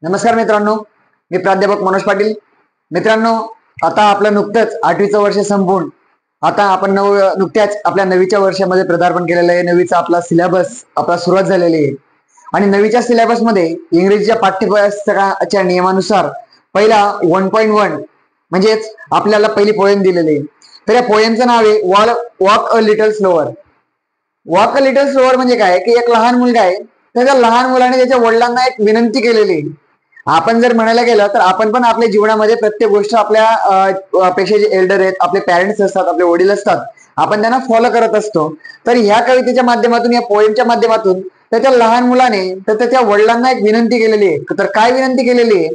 नमस्कार मित्रांनो, मी प्राध्यापक मनोज पाटील. मित्रांनो, आता आपलं नुकतंच 8वीचं वर्ष संपून आता आपण नुकत्याच आपल्या 9वीच्या वर्षामध्ये पदार्पण केलेलं आहे. 9वीचा आपला सिलेबस आपला सुरुवात झालेली आहे आणि 9वीच्या सिलेबसमध्ये इंग्रजीच्या पाठ्यपुस्तकाच्या नियमानुसार पहिला 1.1 म्हणजेच आपल्याला पहिली पोएम दिलेली आहे. तर या पोएमचं नाव आहे walk a little slower. Walk a little slower म्हणजे काय की एक लहान मुलगा आहे, त्या लहान मुलाने त्याच्या वडिलांना एक विनंती केलेली आहे. आपण जर म्हणायला गेलं तर आपण पण आपल्या जीवनामध्ये प्रत्येक गोष्ट आपल्या पेक्षा जे एल्डर आहेत, आपले पॅरेंट्स असतात, आपले वडील असतात, आपण त्यांना फॉलो करत असतो. तर ह्या कवितेच्या माध्यमातून, या पोएमच्या माध्यमातून त्या लहान मुलाने तर त्याच्या वडिलांना एक विनंती केलेली आहे. तर काय विनंती केलेली आहे,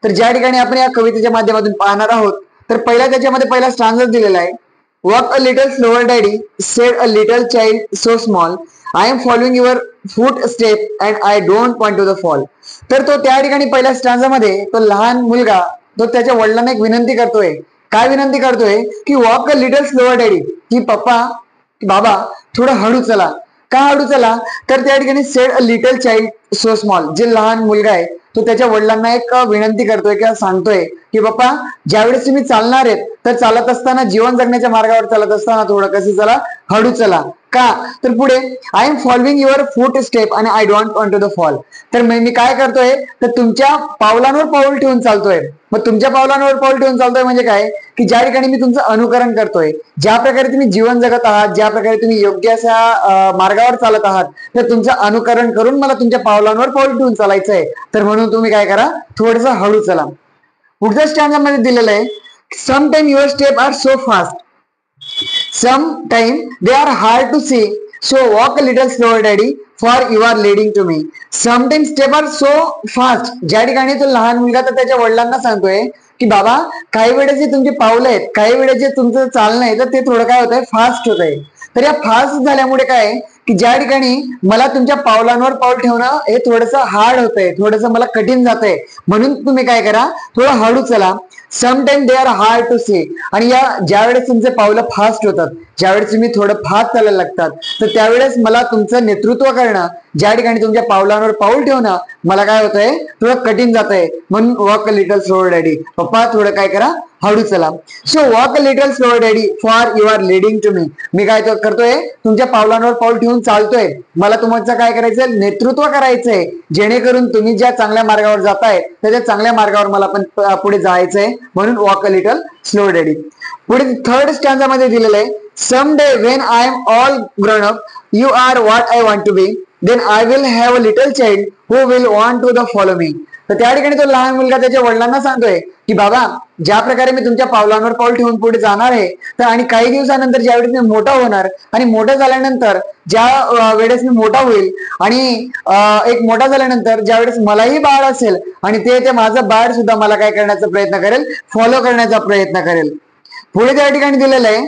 तर ज्या ठिकाणी आपण या कवितेच्या माध्यमातून पाहणार आहोत, तर त्याच्यामध्ये पहिला स्टांजाच दिलेला आहे. Walk a little slower daddy, said a little child so small, I am following your foot step and I don't want to the fall. तर तो त्या ठिकाणी पहिल्या स्टांजामध्ये तो लहान मुलगा तो त्याच्या वडिलांना एक विनंती करतोय. काय विनंती करतोय की walk a little slower daddy, की बाबा थोडं हळू चला. का हळू चला, तर त्या ठिकाणी sed a little child so small, जे लहान मुलगा आहे तो त्याच्या वडिलांना एक विनंती करतोय किंवा सांगतोय की बाप्पा, ज्यावेळेस तुम्ही चालणार आहेत तर चालत असताना, जीवन जगण्याच्या मार्गावर चालत असताना थोडं कसं चला, हळू चला. का, तर पुढे I am following your foot step आणि I don't want to the fall. तर मी काय करतोय, तर तुमच्या पावलांवर पाऊल ठेवून चालतोय. मग तुमच्या पावलांवर पाऊल ठेवून चालतोय म्हणजे काय, की ज्या ठिकाणी मी तुमचं अनुकरण करतोय, ज्या प्रकारे तुम्ही जीवन जगत आहात, ज्या प्रकारे तुम्ही योग्य अशा मार्गावर चालत आहात, तर तुमचं अनुकरण करून मला तुमच्या पावलांवर पाऊल ठेवून चालायचंय. तर म्हणून तुम्ही काय करा, थोडस हळू चला. पुढच्या स्टँजामध्ये दिलेलं आहे, sometime your step are so fast, sometimes they are hard to see, so walk a little slower daddy, for you are leading to me. Sometimes step are so fast. ज्या ठिकाणी तो लहान मुलगा तर त्याच्या वडिलांना सांगतोय की बाबा, काही वेळेस जे तुमचे पावलं आहेत, काही वेळेस जे तुमचं चालणं आहे, तर ते थोडं काय होत आहे, फास्ट होत आहे. तर या फास्ट झाल्यामुळे काय, की ज्या ठिकाणी मला तुमच्या पावलांवर पाऊल ठेवणं हे थोडंसं हार्ड होतंय, थोडंसं मला कठीण जातंय. म्हणून तुम्ही काय करा, थोडं हळू चला. Sometime they are hard to see. आणि या ज्यावेळेस तुमचे पावलं फास्ट होतात, ज्यावेळेस तुम्ही थोडं फास्ट चालायला लागतात, तर त्यावेळेस मला तुमचं नेतृत्व करणं, ज्या ठिकाणी तुमच्या पावलांवर पाऊल ठेवणं मला काय होतंय, थोडं कठीण जातंय. म्हणून walk a little slower daddy, पप्पा थोडं काय करा, हळू चला. So walk a little slower daddy, for you are leading to me. मी काय करतोय, तुमच्या पावलांवर पाऊल ठेवून चालतोय. मला तुमचं काय करायचंय, नेतृत्व करायचंय, जेणेकरून तुम्ही ज्या चांगल्या मार्गावर जाताय त्या चांगल्या मार्गावर मला पण पुढे जायचंय. म्हणून walk a little slow daddy. पुढे थर्ड स्टँजामध्ये दिलेलं आहे, some day when I am all grown up, you are what I want to be, then I will have a little child who will want to the follow me. तर त्या ठिकाणी तो लहान मुलगा त्याच्या वडिलांना सांगतोय की बाबा, ज्या प्रकारे मी तुमच्या पावलांवर पाऊल ठेवून पुढे जाणार आहे, तर आणि काही दिवसानंतर ज्यावेळेस मी मोठा होणार आणि मोठा झाल्यानंतर ज्या वेळेस मी मोठा होईल आणि एक मोठा झाल्यानंतर ज्यावेळेस मलाही बाळ असेल आणि ते माझं बाळ सुद्धा मला काय करण्याचा प्रयत्न करेल, फॉलो करण्याचा प्रयत्न करेल. पुढे त्या ठिकाणी दिलेलं आहे,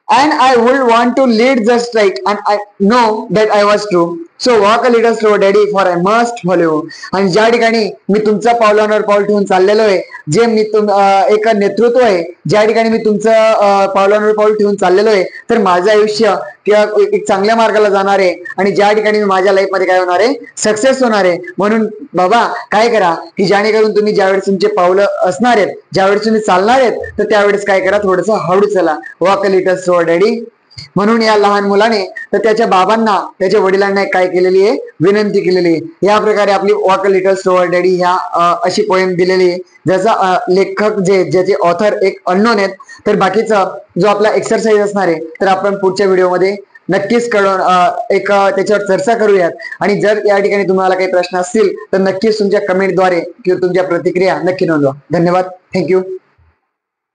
and I would want to lead just right, and I know that I was true, so walk a little slow daddy, for I must follow. आणि ज्या ठिकाणी मी तुमच्या पावलांवर पाऊल ठेवून चाललेलो आहे, जे मी एक नेतृत्व आहे, ज्या ठिकाणी मी तुमचं पावलांवर पाऊल ठेवून चाललेलो आहे, तर माझं आयुष्य किंवा एक चांगल्या मार्गाला जाणार आहे आणि ज्या ठिकाणी मी माझ्या लाईफ मध्ये काय होणार आहे, सक्सेस होणार आहे. म्हणून बाबा काय करा, की जेणेकरून तुम्ही ज्यावेळेस तुमचे पावलं असणार आहेत, ज्यावेळेस तुम्ही चालणार आहेत, तर त्यावेळेस काय करा, थोडंसं हळू चला. Walk a little slow daddy. म्हणून या लहान मुलाने तर त्याच्या बाबांना, त्याच्या वडिलांना काय केलेली आहे, विनंती केलेली आहे. या प्रकारे आपली walk a little slow daddy ह्या अशी पोएम दिलेली आहे, ज्याचा लेखक ज्याचे ऑथर एक अननोन आहेत. तर बाकीचा जो आपला एक्सरसाइज असणार आहे, तर आपण पुढच्या व्हिडिओमध्ये नक्कीच एक त्याच्यावर चर्चा करूयात. आणि जर या ठिकाणी तुम्हाला काही प्रश्न असतील तर नक्कीच तुमच्या कमेंटद्वारे किंवा तुमच्या प्रतिक्रिया नक्की नोंदवा. धन्यवाद. थँक्यू.